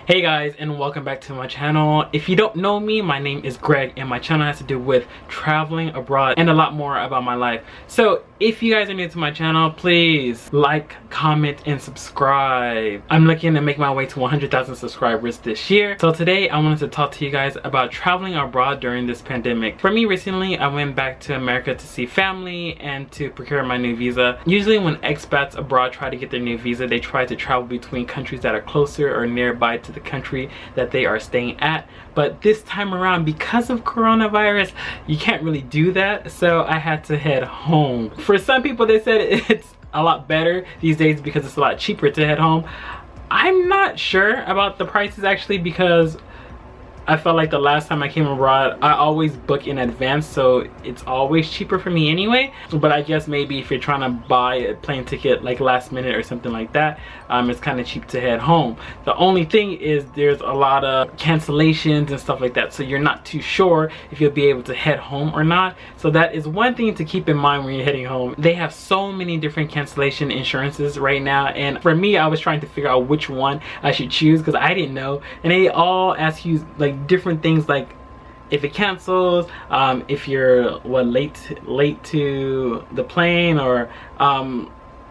Hey guys, and welcome back to my channel. If you don't know me, my name is Greg and my channel has to do with traveling abroad and a lot more about my life. So if you guys are new to my channel, please like, comment, and subscribe. I'm looking to make my way to 100,000 subscribers this year. So today I wanted to talk to you guys about traveling abroad during this pandemic. For me, recently I went back to America to see family and to procure my new visa. Usually when expats abroad try to get their new visa, they try to travel between countries that are closer or nearby to the country that they are staying at. But this time around, because of coronavirus, you can't really do that. So I had to head home. For some people, they said it's a lot better these days because it's a lot cheaper to head home. I'm not sure about the prices actually, because I felt like the last time I came abroad, I always book in advance, so it's always cheaper for me anyway. But I guess maybe if you're trying to buy a plane ticket like last minute or something like that, it's kind of cheap to head home. The only thing is there's a lot of cancellations and stuff like that, so you're not too sure if you'll be able to head home or not. So that is one thing to keep in mind when you're heading home. They have so many different cancellation insurances right now, and for me, I was trying to figure out which one I should choose because I didn't know, and they all ask you like different things, like if it cancels, if you're late to the plane, or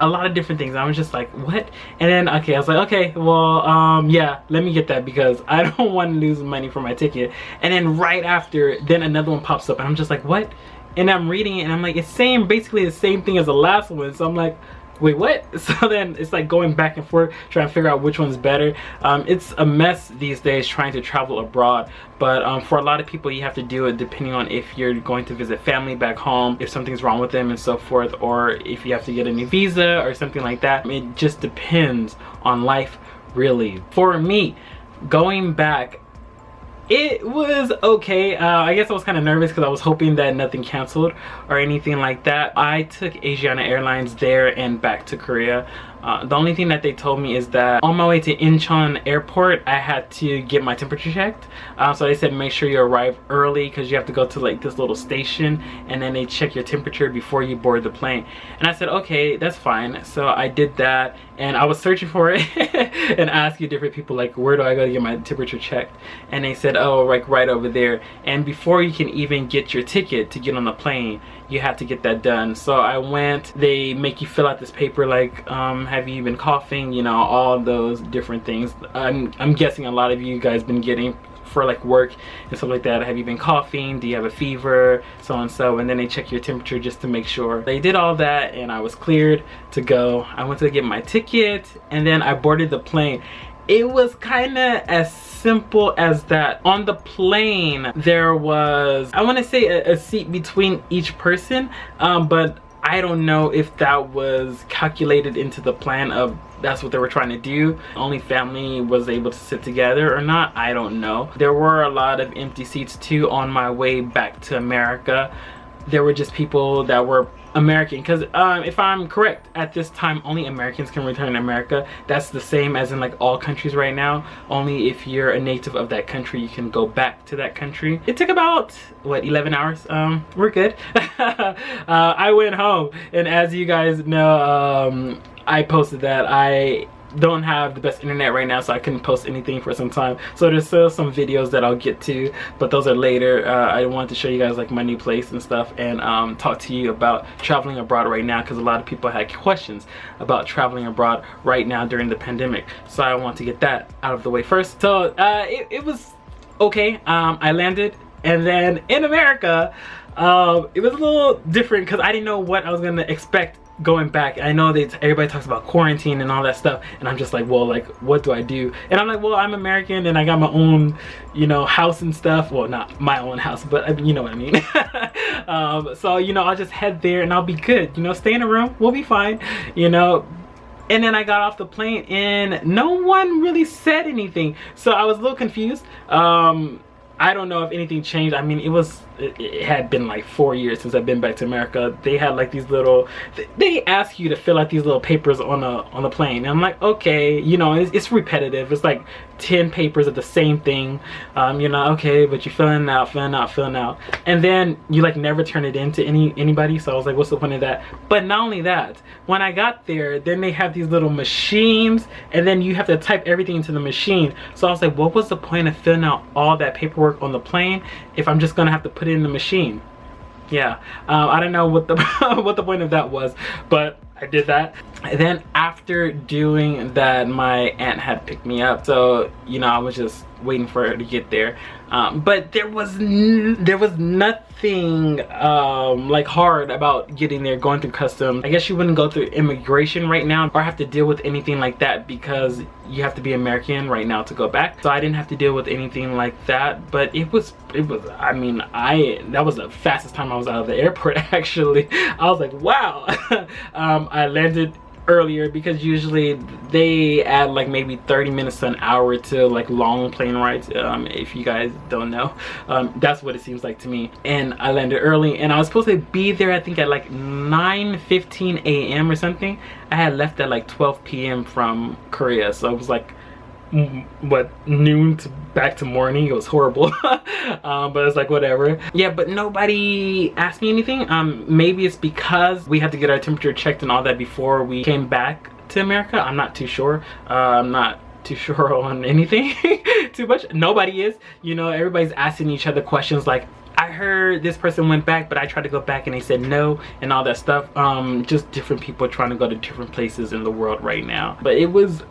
a lot of different things. I was just like, what? And then I was like, okay, well, yeah, let me get that because I don't want to lose money for my ticket. And then right after, then another one pops up and I'm just like, what? And I'm reading it and I'm like, it's saying basically the same thing as the last one. So I'm like, wait, what? So then it's like going back and forth trying to figure out which one's better. It's a mess these days trying to travel abroad, but for a lot of people you have to do it depending on if you're going to visit family back home, if something's wrong with them and so forth, or if you have to get a new visa or something like that. It just depends on life, really. For me, going back, it was okay. I guess I was kind of nervous because I was hoping that nothing canceled or anything like that. I took Asiana Airlines there and back to Korea. The only thing that they told me is that on my way to Incheon airport, I had to get my temperature checked. So they said make sure you arrive early because you have to go to like this little station and then they check your temperature before you board the plane. And I said, okay, that's fine. So I did that and I was searching for it and asking different people like, where do I go to get my temperature checked? And they said, oh, like right over there. And before you can even get your ticket to get on the plane, you have to get that done. So I went. They make you fill out this paper like, have you been coughing, you know, all those different things. I'm guessing a lot of you guys been getting for like work and stuff like that. Have you been coughing? Do you have a fever? So and so. And then they check your temperature just to make sure. They did all that and I was cleared to go. I went to get my ticket and then I boarded the plane. It was kind of as simple as that. On the plane, there was, I want to say a seat between each person, but I don't know if that was calculated into the plan of that's what they were trying to do. Only family was able to sit together or not, I don't know. There were a lot of empty seats too on my way back to America. There were just people that were American, because if I'm correct, at this time only Americans can return to America. That's the same as in like all countries right now. Only if you're a native of that country you can go back to that country. It took about what, 11 hours. We're good. I went home, and as you guys know, I posted that I don't have the best internet right now, so I couldn't post anything for some time. So there's still some videos that I'll get to, but those are later. I wanted to show you guys like my new place and stuff, and talk to you about traveling abroad right now, because a lot of people had questions about traveling abroad right now during the pandemic. So I want to get that out of the way first. So it was okay. I landed, and then in America, it was a little different because I didn't know what I was gonna expect going back. I know that everybody talks about quarantine and all that stuff, and I'm just like, well, like, what do I do? And I'm like, well, I'm American and I got my own, you know, house and stuff. Well, not my own house, but you know what I mean. So, you know, I'll just head there and I'll be good, you know, stay in a room, we'll be fine, you know. And then I got off the plane and no one really said anything, so I was a little confused. I don't know if anything changed. I mean, it was it had been like 4 years since I've been back to America. They had like these little, they ask you to fill out these little papers on the plane, and I'm like, okay, you know, it's repetitive. It's like 10 papers of the same thing. You know, okay, but you're filling out, and then you like never turn it in to anybody. So I was like, what's the point of that? But not only that, when I got there, then they have these little machines, and then you have to type everything into the machine. So I was like, what was the point of filling out all that paperwork on the plane if I'm just gonna have to put it in the machine? Yeah, I don't know what the what the point of that was, but I did that. And then after doing that, my aunt had picked me up, so you know, I was just waiting for her to get there. But there was nothing like hard about getting there, going through customs. I guess you wouldn't go through immigration right now or have to deal with anything like that because you have to be American right now to go back. So I didn't have to deal with anything like that. But it was I mean, that was the fastest time I was out of the airport. Actually, I was like, wow. I landed earlier because usually they add like maybe 30 minutes to an hour to like long plane rides. If you guys don't know, that's what it seems like to me. And I landed early, and I was supposed to be there I think at like 9:15 a.m. or something. I had left at like 12 p.m. from Korea, so it was like what, noon to back to morning. It was horrible. But it's like whatever. Yeah, but nobody asked me anything. Maybe it's because we had to get our temperature checked and all that before we came back to America. I'm not too sure. I'm not too sure on anything too much. Nobody is, you know, everybody's asking each other questions like, I heard this person went back, but I tried to go back and they said no, and all that stuff. Just different people trying to go to different places in the world right now. But it was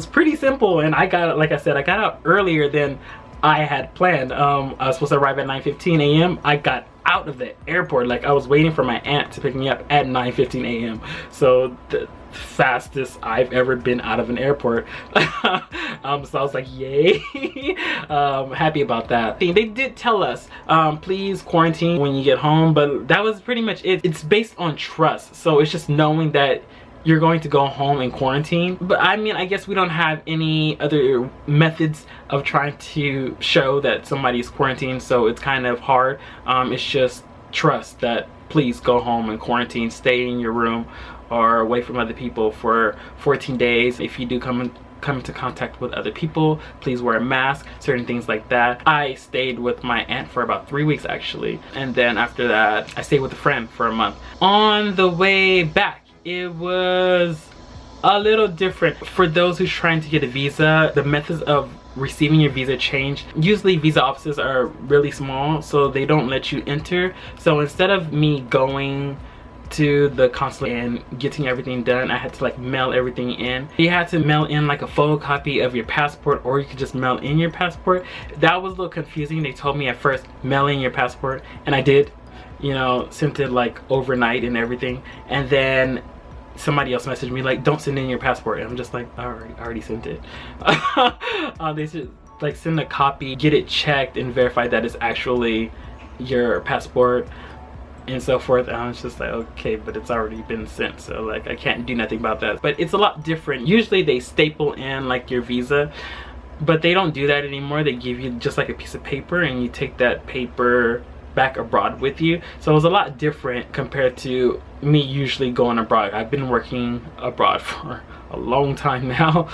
pretty simple, and I got, like I said, I got out earlier than I had planned. I was supposed to arrive at 9:15 a.m. I got out of the airport, like I was waiting for my aunt to pick me up at 9:15 a.m. So the fastest I've ever been out of an airport. So I was like, yay. Happy about that. They did tell us, please quarantine when you get home, but that was pretty much it. It's based on trust, so it's just knowing that you're going to go home and quarantine. But I mean, I guess we don't have any other methods of trying to show that somebody's quarantined, so it's kind of hard. It's just trust that please go home and quarantine, stay in your room or away from other people for 14 days. If you do come into contact with other people, please wear a mask, certain things like that. I stayed with my aunt for about 3 weeks actually, and then after that I stayed with a friend for a month. On the way back, it was a little different. For those who's trying to get a visa, the methods of receiving your visa change. Usually visa offices are really small, so they don't let you enter. So instead of me going to the consulate and getting everything done, I had to like mail everything in. You had to mail in like a photocopy of your passport, or you could just mail in your passport. That was a little confusing. They told me at first, mail in your passport, and I did, you know, sent it like overnight and everything. And then somebody else messaged me like, don't send in your passport, and I'm just like, I already sent it. They should like send a copy, get it checked and verify that it's actually your passport and so forth. And I was just like, okay, but it's already been sent, so like I can't do nothing about that. But it's a lot different. Usually they staple in like your visa, but they don't do that anymore. They give you just like a piece of paper, and you take that paper back abroad with you. So it was a lot different compared to me usually going abroad. I've been working abroad for a long time now.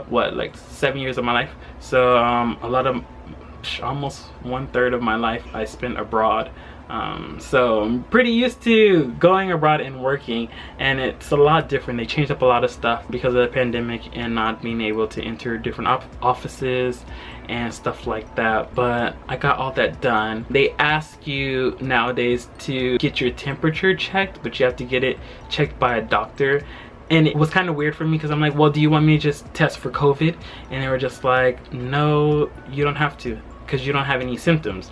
What, like 7 years of my life? So a lot of, almost 1/3 of my life I spent abroad. So I'm pretty used to going abroad and working, and it's a lot different. They changed up a lot of stuff because of the pandemic and not being able to enter different offices and stuff like that. But I got all that done. They ask you nowadays to get your temperature checked, but you have to get it checked by a doctor. And it was kind of weird for me because I'm like, well, do you want me to just test for COVID? And they were just like, no, you don't have to, because you don't have any symptoms.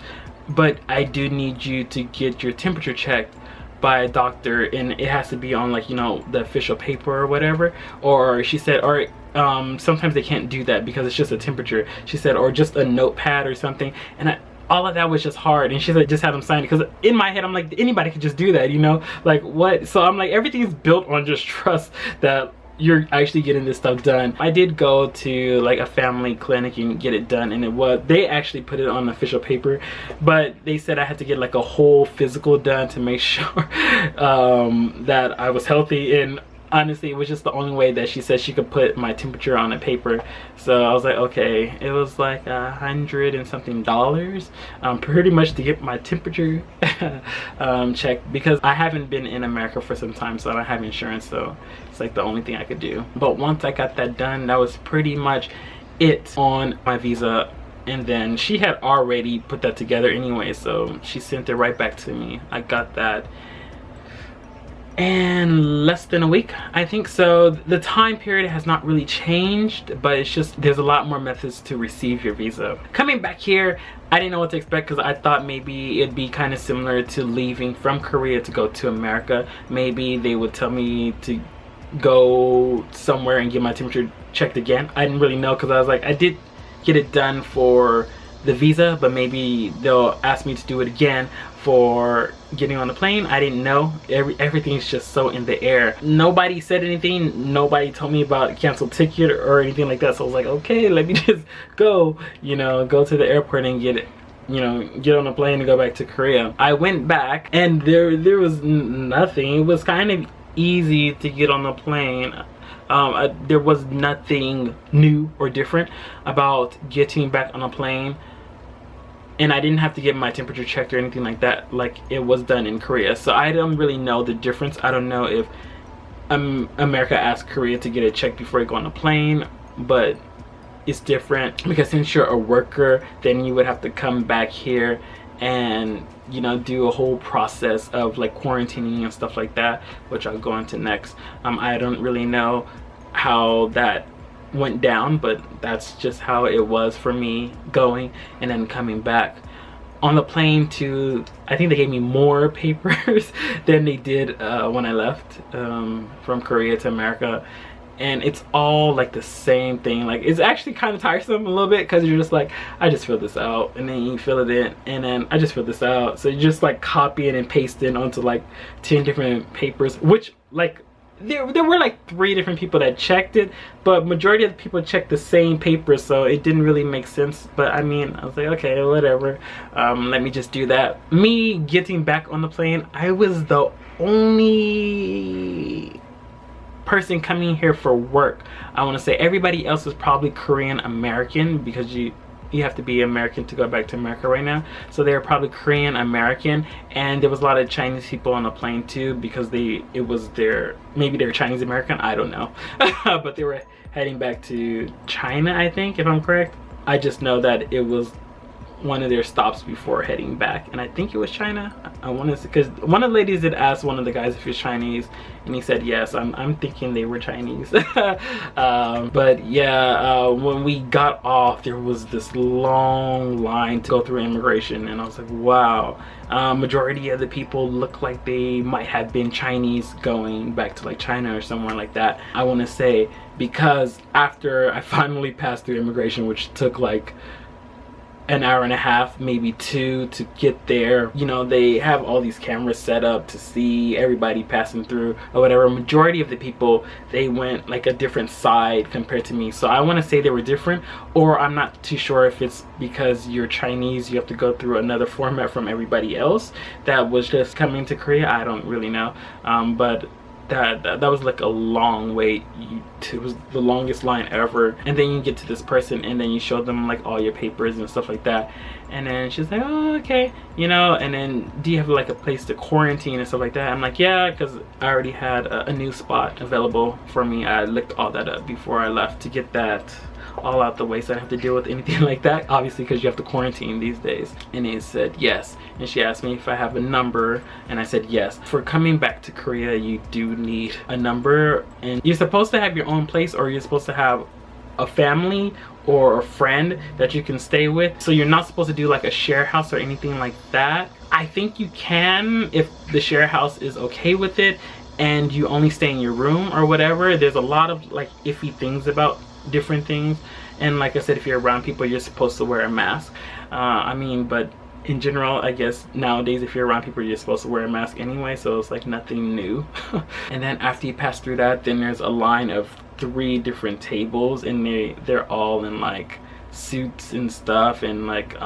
But I do need you to get your temperature checked by a doctor, and it has to be on, like, you know, the official paper or whatever. Or she said, or sometimes they can't do that because it's just a temperature. She said, or just a notepad or something. And all of that was just hard, and she said just have them sign it, because in my head I'm like, anybody could just do that, you know, like what? So I'm like, everything's built on just trust that you're actually getting this stuff done. I did go to like a family clinic and get it done, and they actually put it on official paper, but they said I had to get like a whole physical done to make sure that I was healthy. And honestly, it was just the only way that she said she could put my temperature on a paper. So I was like, okay. It was like $100 and something, pretty much to get my temperature checked, because I haven't been in America for some time, so I don't have insurance. So it's like the only thing I could do. But once I got that done, that was pretty much it on my visa. And then she had already put that together anyway, so she sent it right back to me. I got that in less than a week, I think. So the time period has not really changed, but it's just there's a lot more methods to receive your visa. Coming back here, I didn't know what to expect, because I thought maybe it'd be kind of similar to leaving from Korea to go to America. Maybe they would tell me to go somewhere and get my temperature checked again. I didn't really know, because I was like, I did get it done for the visa, but maybe they'll ask me to do it again for getting on the plane. I didn't know. Everything's just so in the air. Nobody said anything. Nobody told me about a canceled ticket or anything like that. So I was like, okay, let me just go, you know, go to the airport and get it, you know, get on a plane and go back to Korea. I went back and there was nothing. It was kind of easy to get on the plane. There was nothing new or different about getting back on a plane, and I didn't have to get my temperature checked or anything like that, like it was done in Korea. So I don't really know the difference. I don't know if America asked Korea to get it checked before you go on a plane, but it's different, because since you're a worker, then you would have to come back here and, you know, do a whole process of like quarantining and stuff like that, which I'll go into next. I don't really know how that went down, but that's just how it was for me going and then coming back. On the plane too, I think they gave me more papers than they did when I left from Korea to America. And it's all like the same thing. Like, it's actually kind of tiresome a little bit, because you're just like, I just fill this out, and then you fill it in, and then I just fill this out. So you just like copy it and paste it onto like 10 different papers, which like there were like 3 different people that checked it, but majority of the people checked the same paper, so it didn't really make sense. But I mean, I was like, okay, whatever, let me just do that. Me getting back on the plane, I was the only person coming here for work. I want to say everybody else is probably Korean American, because you have to be American to go back to America right now. So they're probably Korean American, and there was a lot of Chinese people on the plane too, because maybe they're Chinese American, I don't know. But they were heading back to China, I think, if I'm correct. I just know that it was one of their stops before heading back, and I think it was China. I want to say, because one of the ladies did ask one of the guys if he was Chinese, and he said yes. I'm thinking they were Chinese. But yeah, when we got off, there was this long line to go through immigration, and I was like, wow. Majority of the people look like they might have been Chinese going back to like China or somewhere like that, I want to say, because after I finally passed through immigration, which took like an hour and a half, maybe 2, to get there. You know, they have all these cameras set up to see everybody passing through or whatever. Majority of the people, they went like a different side compared to me. So I want to say they were different, or I'm not too sure if it's because you're Chinese, you have to go through another format from everybody else that was just coming to Korea. I don't really know. But that was like a long wait. It was the longest line ever. And then you get to this person, and then you show them like all your papers and stuff like that, and then she's like, oh, okay, you know. And then, do you have like a place to quarantine and stuff like that? I'm like, yeah, because I already had a new spot available for me. I looked all that up before I left to get that all out the way, so I don't have to deal with anything like that, obviously, because you have to quarantine these days. And he said yes, and she asked me if I have a number, and I said yes. For coming back to Korea, you do need a number, and you're supposed to have your own place, or you're supposed to have a family or a friend that you can stay with. So you're not supposed to do like a share house or anything like that. I think you can if the share house is okay with it and you only stay in your room or whatever. There's a lot of like iffy things about different things, and like I said, if you're around people, you're supposed to wear a mask. I mean, but in general, I guess nowadays if you're around people, you're supposed to wear a mask anyway, so it's like nothing new. And then after you pass through that, then there's a line of 3 different tables, and they're all in like suits and stuff, and like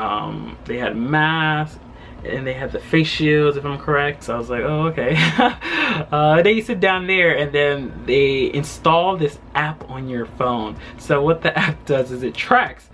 they had masks and they had the face shields, if I'm correct. So I was like, oh, okay. Then you sit down there, and then they install this app on your phone. So what the app does is it tracks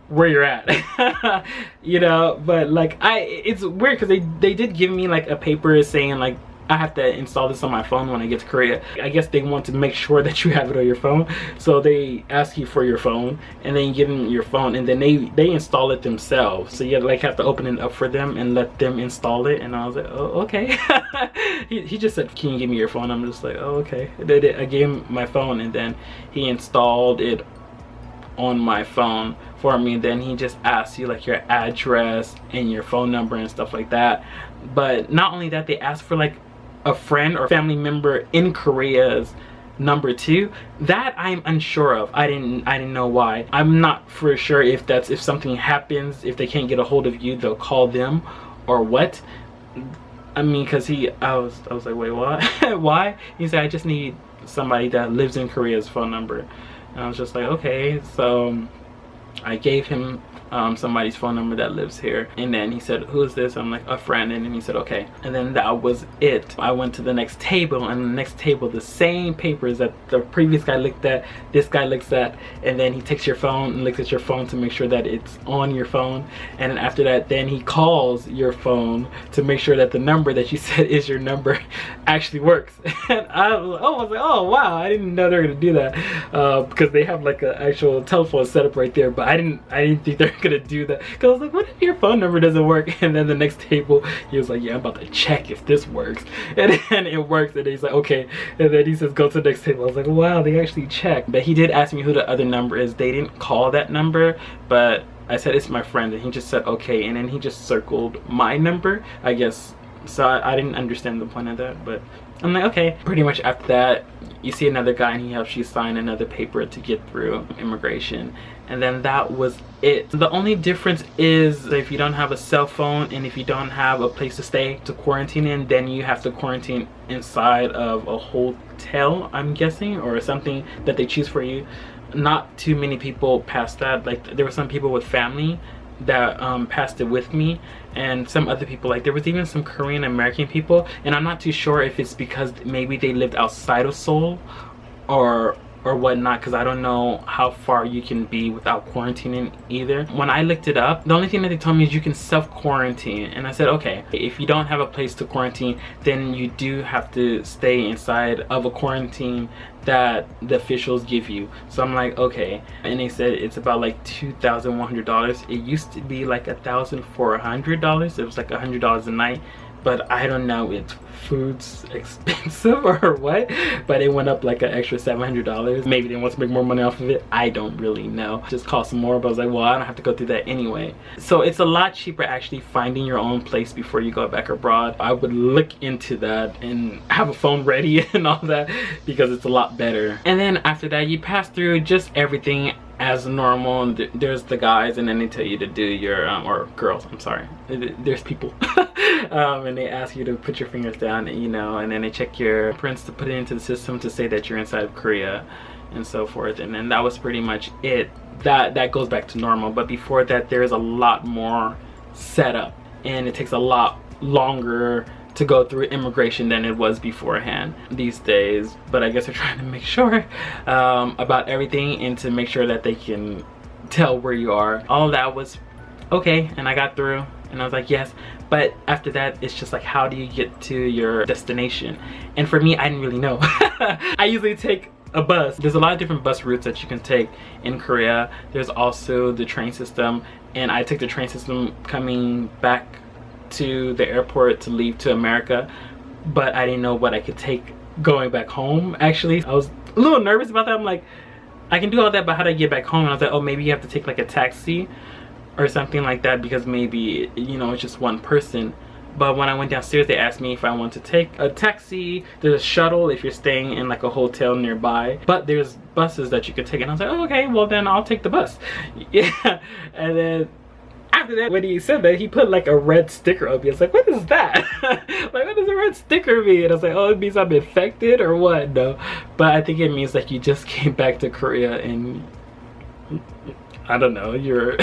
where you're at. You know, but like it's weird because they did give me like a paper saying like I have to install this on my phone when I get to Korea. I guess they want to make sure that you have it on your phone, so they ask you for your phone, and then you give them your phone, and then they install it themselves. So you like have to open it up for them and let them install it. And I was like, oh, okay. he just said, can you give me your phone? I'm just like, oh, okay. I gave him my phone, and then he installed it on my phone for me. And then he just asks you like your address and your phone number and stuff like that. But not only that, they ask for like a friend or family member in Korea's number too. That I'm unsure of. I didn't know why. I'm not for sure if that's, if something happens, if they can't get a hold of you, they'll call them or what. I mean, because I was like, wait, what? Why? He said, I just need somebody that lives in Korea's phone number. And I was just like, okay. So I gave him somebody's phone number that lives here, and then he said, who is this? I'm like, a friend. And then he said, okay. And then that was it. I went to the next table, and the next table, the same papers that the previous guy looked at, this guy looks at, and then he takes your phone and looks at your phone to make sure that it's on your phone. And then after that, then he calls your phone to make sure that the number that you said is your number actually works. And I was like, oh wow, I didn't know they were gonna do that, because they have like an actual telephone set up right there. But I didn't think they're gonna do that, because I was like, what if your phone number doesn't work? And then the next table, he was like, yeah, I'm about to check if this works. And then it works, and he's like, okay. And then he says, go to the next table. I was like, wow, they actually checked. But he did ask me who the other number is. They didn't call that number, but I said it's my friend, and he just said okay. And then he just circled my number, I guess. So I didn't understand the point of that, but I'm like, okay. Pretty much after that, you see another guy, and he helps you sign another paper to get through immigration. And then that was it. The only difference is if you don't have a cell phone, and if you don't have a place to stay to quarantine in, then you have to quarantine inside of a hotel, I'm guessing, or something that they choose for you. Not too many people passed that. Like, there were some people with family that passed it with me, and some other people, like there was even some Korean American people, and I'm not too sure if it's because maybe they lived outside of Seoul or whatnot, because I don't know how far you can be without quarantining either. When I looked it up, the only thing that they told me is you can self-quarantine, and I said, okay, if you don't have a place to quarantine, then you do have to stay inside of a quarantine that the officials give you. So I'm like, okay. And they said it's about like $2,100. It used to be like $1,400. It was like $100 a night. But I don't know if food's expensive or what, but it went up like an extra $700. Maybe they want to make more money off of it. I don't really know. It just cost more, but I was like, well, I don't have to go through that anyway. So it's a lot cheaper actually finding your own place before you go back abroad. I would look into that and have a phone ready and all that, because it's a lot better. And then after that, you pass through just everything as normal, and there's the guys, and then they tell you to do your or girls, I'm sorry, there's people. And they ask you to put your fingers down, you know, and then they check your prints to put it into the system to say that you're inside of Korea and so forth. And then that was pretty much it. That goes back to normal. But before that, there's a lot more setup, and it takes a lot longer to go through immigration than it was beforehand these days. But I guess they're trying to make sure about everything, and to make sure that they can tell where you are. All of that was okay, and I got through, and I was like, yes. But after that, it's just like, how do you get to your destination? And for me, I didn't really know. I usually take a bus. There's a lot of different bus routes that you can take in Korea. There's also the train system, and I took the train system coming back to the airport to leave to America, but I didn't know what I could take going back home. Actually, I was a little nervous about that. I'm like, I can do all that, but how do I get back home? And I was like, oh, maybe you have to take like a taxi or something like that, because maybe, you know, it's just one person. But when I went downstairs, they asked me if I want to take a taxi. There's a shuttle if you're staying in like a hotel nearby, but there's buses that you could take. And I was like, oh, okay, well then I'll take the bus. Yeah. And then after that, when he said that, he put like a red sticker on me. It's like, what is that? Like, what does a red sticker mean? And I was like, oh, it means I'm infected or what? No, but I think it means like you just came back to Korea and I don't know, you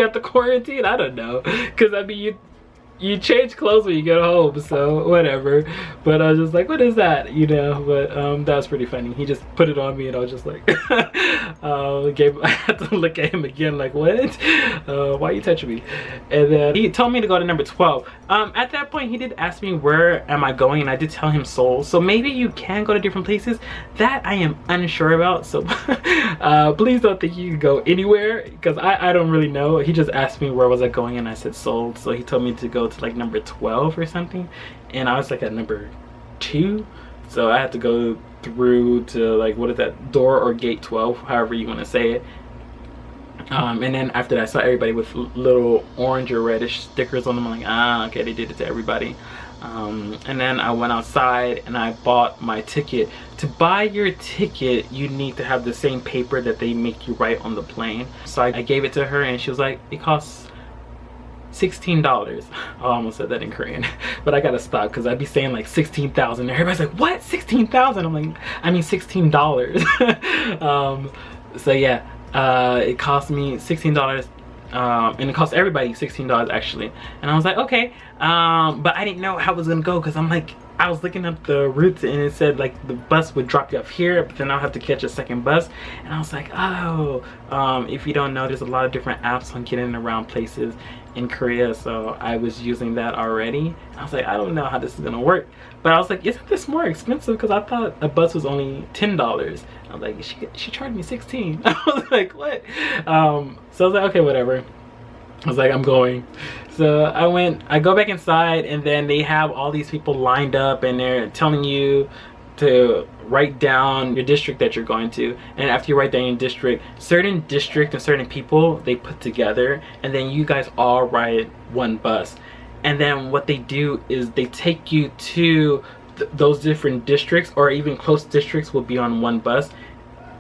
have to quarantine. I don't know, because I mean you change clothes when you get home, so whatever. But I was just like, what is that, you know? But that was pretty funny. He just put it on me and I was just like I had to look at him again like, what? Why are you touching me? And then he told me to go to number 12. At that point he did ask me where am I going, and I did tell him Seoul. So maybe you can go to different places. That I am unsure about, so please don't think you can go anywhere, because I don't really know. He just asked me where was I going and I said Seoul, so he told me to go to like number 12 or something, and I was like at number 2, so I had to go through to like, what is that, door or gate 12, however you want to say it. And then after that I saw everybody with little orange or reddish stickers on them. I'm like, ah, okay, they did it to everybody. And then I went outside and I bought my ticket. To buy your ticket you need to have the same paper that they make you write on the plane. So I gave it to her and she was like, it costs $16. Oh, I almost said that in Korean, but I gotta stop because I'd be saying like 16,000. Everybody's like, what, 16,000? I'm like, I mean $16. So yeah, it cost me $16, and it cost everybody $16 actually. And I was like, okay, but I didn't know how it was gonna go, because I'm like, I was looking up the routes and it said like the bus would drop you off here, but then I'll have to catch a second bus. And I was like, oh, if you don't know, there's a lot of different apps on getting around places in Korea, so I was using that already. I was like, I don't know how this is gonna work, but I was like, isn't this more expensive? Because I thought a bus was only $10. I was like, she charged me 16. I was like, what? So I was like, okay, whatever. I was like, I'm going. So I go back inside, and then they have all these people lined up and they're telling you to write down your district that you're going to. And after you write down your district, certain district and certain people they put together, and then you guys all ride one bus. And then what they do is they take you to those different districts, or even close districts will be on one bus,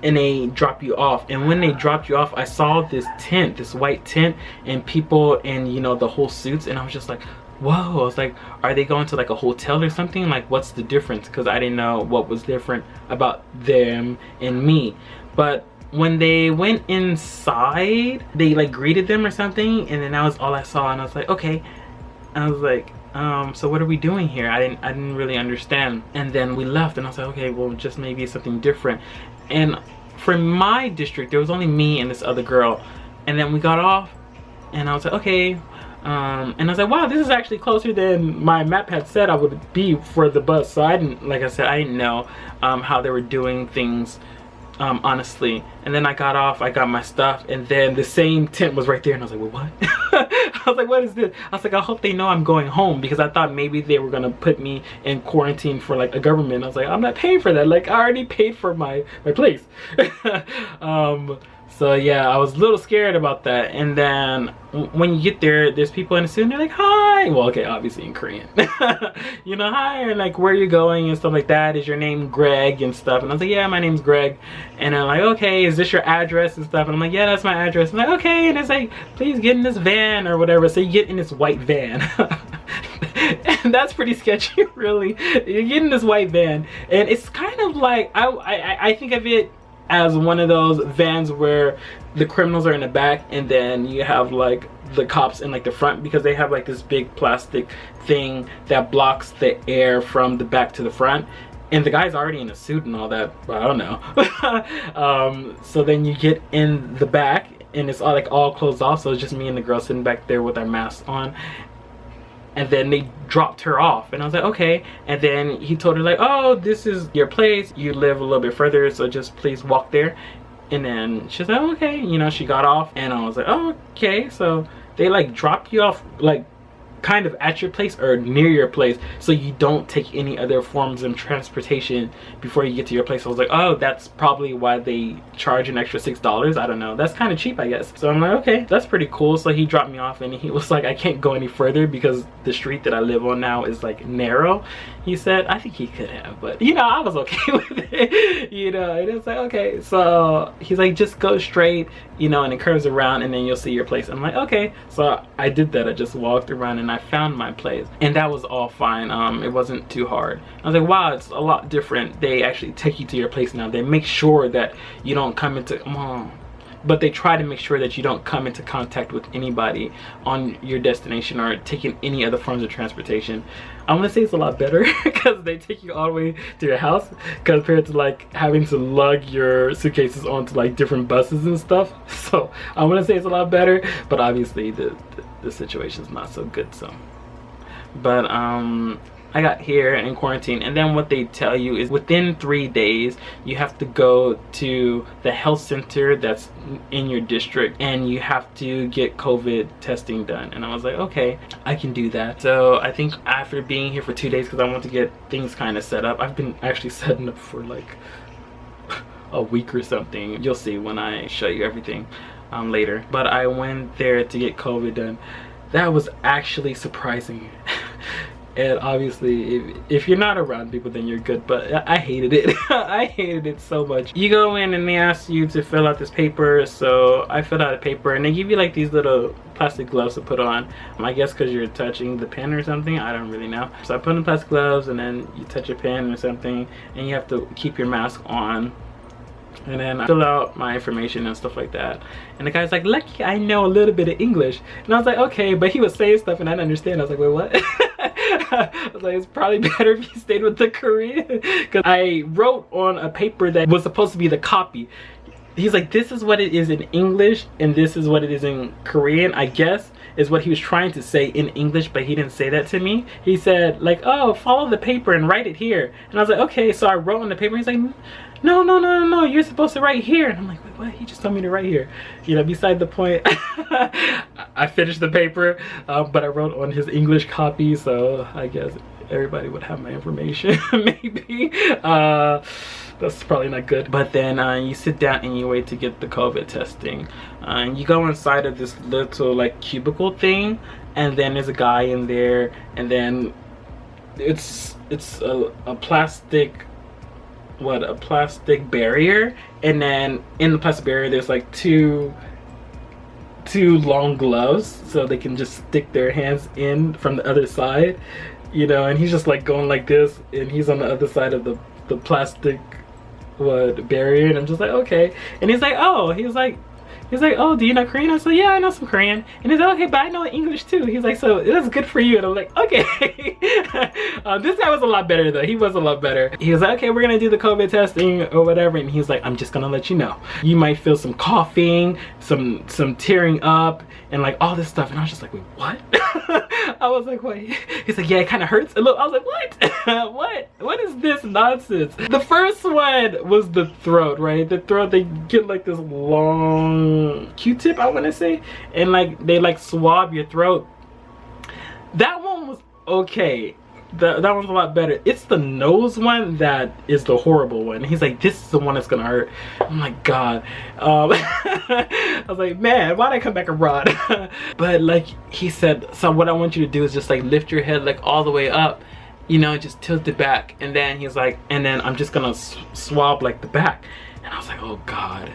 and they drop you off. And when they dropped you off, I saw this tent, this white tent, and people in, you know, the whole suits, and I was just like, whoa. I was like, are they going to like a hotel or something? Like, what's the difference? Because I didn't know what was different about them and me. But when they went inside, they like greeted them or something, and then that was all I saw. And I was like, okay. I was like, so what are we doing here? I didn't really understand. And then we left, and I was like, okay, well, just maybe something different. And for my district, there was only me and this other girl. And then we got off, and I was like, okay. And I was like, wow, this is actually closer than my map had said I would be for the bus. So I didn't, like I said, I didn't know how they were doing things, honestly. And then I got off, I got my stuff, and then the same tent was right there, and I was like, well, what? I was like, what is this? I was like, I hope they know I'm going home, because I thought maybe they were gonna put me in quarantine for like a government. I was like, I'm not paying for that. Like, I already paid for my place. So yeah, I was a little scared about that. And then when you get there, there's people in the suit and they're like, hi. Well, okay, obviously in Korean. You know, hi, and like, where are you going and stuff like that. Is your name Greg and stuff? And I was like, yeah, my name's Greg. And I'm like, okay, is this your address and stuff? And I'm like, yeah, that's my address. I'm like, okay. And it's like, please get in this van or whatever. So you get in this white van. And that's pretty sketchy, really. You get in this white van, and it's kind of like, I think of it as one of those vans where the criminals are in the back, and then you have like the cops in like the front, because they have like this big plastic thing that blocks the air from the back to the front. And the guy's already in a suit and all that, but I don't know. So then you get in the back, and it's all closed off, so it's just me and the girl sitting back there with our masks on. And then they dropped her off, and I was like, okay. And then he told her like, oh, this is your place, you live a little bit further, so just please walk there. And then she's like, oh, okay, you know, she got off, and I was like, oh, okay. So they like dropped you off like kind of at your place or near your place, so you don't take any other forms of transportation before you get to your place. I was like, oh, that's probably why they charge an extra $6. I don't know, that's kind of cheap, I guess. So I'm like, okay, that's pretty cool. So he dropped me off and he was like, I can't go any further because the street that I live on now is like narrow. He said, I think he could have, but you know, I was okay with it, you know. And it's like, okay. So he's like, just go straight, you know, and it curves around and then you'll see your place. I'm like, okay. So I did that. I just walked around and I found my place, and that was all fine. It wasn't too hard. I was like, wow, it's a lot different. They actually take you to your place now. They make sure that you don't come into, but they try to make sure that you don't come into contact with anybody on your destination or taking any other forms of transportation. I want to say it's a lot better because they take you all the way to your house compared to like having to lug your suitcases onto like different buses and stuff. So I want to say it's a lot better, but obviously the situation's not so good. So, but I got here in quarantine, and then what they tell you is within 3 days you have to go to the health center that's in your district and you have to get COVID testing done. And I was like, okay, I can do that. So I think after being here for 2 days, because I want to get things kind of set up, I've been actually setting up for like a week or something. You'll see when I show you everything later. But I went there to get COVID done. That was actually surprising. And obviously, if you're not around people, then you're good. But I hated it. I hated it so much. You go in and they ask you to fill out this paper. So I filled out a paper and they give you like these little plastic gloves to put on. I guess because you're touching the pen or something. I don't really know. So I put on plastic gloves and then you touch a pen or something. And you have to keep your mask on. And then I fill out my information and stuff like that. And the guy's like, lucky I know a little bit of English. And I was like, okay. But he was saying stuff and I didn't understand. I was like, wait, what? I was like, it's probably better if you stayed with the Korean. Because I wrote on a paper that was supposed to be the copy. He's like, this is what it is in English and this is what it is in Korean, I guess, is what he was trying to say in English, but he didn't say that to me. He said like, oh, follow the paper and write it here. And I was like, okay. So I wrote on the paper. He's like, no, you're supposed to write here. And I'm like, wait, what? He just told me to write here. You know, beside the point. I finished the paper, but I wrote on his English copy, so I guess everybody would have my information. Maybe. That's probably not good. But then you sit down and you wait to get the COVID testing. You go inside of this little like cubicle thing, and then there's a guy in there, and then it's a plastic, a plastic barrier, and then in the plastic barrier there's like two long gloves so they can just stick their hands in from the other side, you know. And he's just like going like this, and he's on the other side of the plastic barrier, and I'm just like, okay. And he's like, oh, oh, do you know Korean? I said, yeah, I know some Korean. And he's like, okay, but I know English too. He's like, so that's good for you. And I'm like, okay. This guy was a lot better though. He was a lot better. He was like, okay, we're gonna do the COVID testing or whatever. And he's like, I'm just gonna let you know. You might feel some coughing, some tearing up, and like all this stuff. And I was just like, wait, what? I was like, wait. He's like, yeah, it kind of hurts a little. I was like, what? What is this nonsense? The first one was the throat, right? The throat, they get like this long Q-tip, I want to say, and like they like swab your throat. That one was okay. That one's a lot better. It's the nose one that is the horrible one. He's like, this is the one that's gonna hurt. I'm like, God. I was like, man, why'd I come back abroad? But like he said, so what I want you to do is just like lift your head like all the way up, you know, just tilt it back. And then he's like, and then I'm just gonna swab like the back. And I was like, oh God.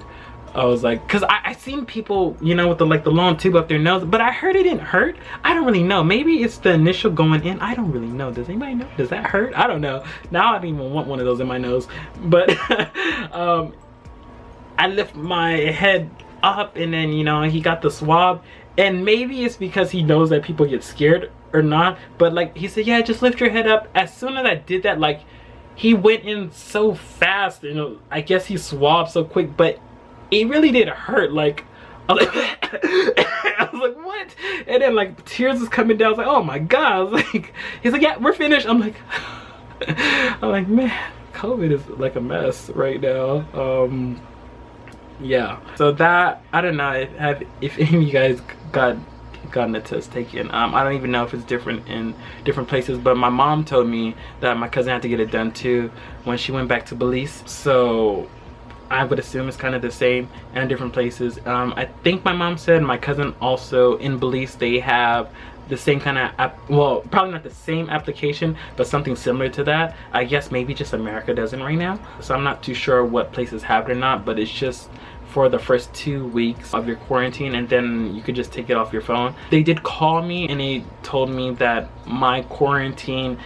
I was like, cause I seen people, you know, with the like the long tube up their nose, but I heard it didn't hurt. I don't really know. Maybe it's the initial going in. I don't really know. Does anybody know? Does that hurt? I don't know. Now I don't even want one of those in my nose. But I lift my head up, and then, you know, he got the swab, and maybe it's because he knows that people get scared or not. But like he said, yeah, just lift your head up. As soon as I did that, like he went in so fast, you know. I guess he swabbed so quick, but it really did hurt. Like I was like, what? And then like tears was coming down. I was like, oh my God. I was like, he's like, yeah, we're finished. I'm like, man, COVID is like a mess right now. Yeah. So that, I don't know if any of you guys got gotten a test taken. I don't even know if it's different in different places, but my mom told me that my cousin had to get it done too when she went back to Belize. So I would assume it's kind of the same in different places. I think my mom said my cousin also in Belize, they have the same kind of well, probably not the same application, but something similar to that. I guess maybe just America doesn't right now. So I'm not too sure what places have it or not, but it's just for the first 2 weeks of your quarantine, and then you could just take it off your phone. They did call me and they told me that my quarantine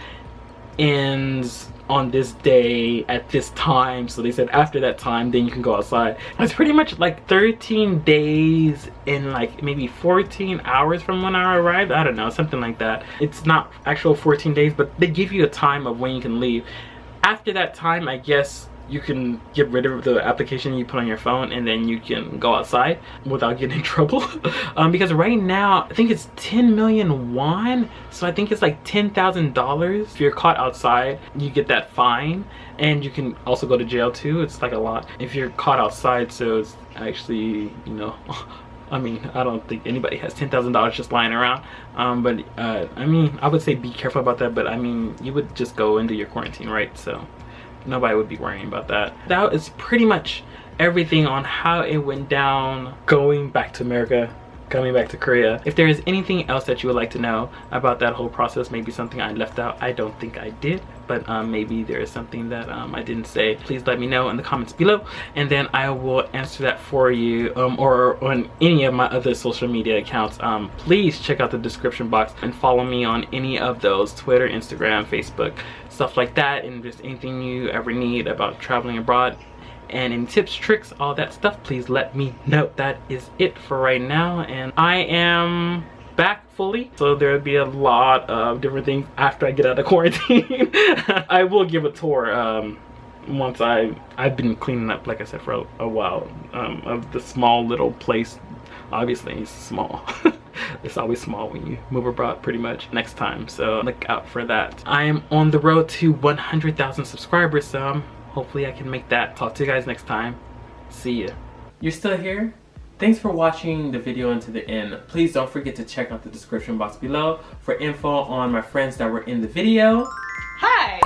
ends on this day at this time, so they said after that time then you can go outside. It's pretty much like 13 days in like maybe 14 hours from when I arrived. I don't know, something like that. It's not actual 14 days, but they give you a time of when you can leave. After that time, I guess you can get rid of the application you put on your phone, and then you can go outside without getting in trouble. Because right now I think it's 10 million won, so I think it's like $10,000. If you're caught outside, you get that fine, and you can also go to jail too. It's like a lot if you're caught outside, so it's actually, you know, I mean, I don't think anybody has $10,000 just lying around. But I mean, I would say be careful about that, but I mean, you would just go into your quarantine, right? So nobody would be worrying about that. That is pretty much everything on how it went down going back to America, coming back to Korea. If there is anything else that you would like to know about that whole process, maybe something I left out, I don't think I did, but maybe there is something that I didn't say, please let me know in the comments below, and then I will answer that for you, or on any of my other social media accounts. Please check out the description box and follow me on any of those: Twitter, Instagram, Facebook, stuff like that, and just anything you ever need about traveling abroad. And any tips, tricks, all that stuff, please let me know. That is it for right now, and I am back fully, so there'll be a lot of different things after I get out of quarantine. I will give a tour once I've been cleaning up, like I said, for a while, of the small little place. Obviously it's small. It's always small when you move abroad, pretty much, next time, so look out for that. I am on the road to 100,000 subscribers, so hopefully I can make that. Talk to you guys next time. See ya. You're still here? Thanks for watching the video until the end. Please don't forget to check out the description box below for info on my friends that were in the video. Hi!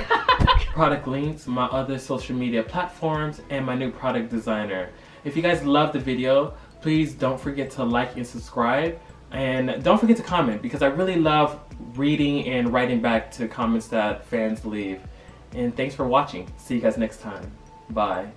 Product links, my other social media platforms, and my new product designer. If you guys love the video, please don't forget to like and subscribe. And don't forget to comment, because I really love reading and writing back to comments that fans leave. And thanks for watching. See you guys next time. Bye.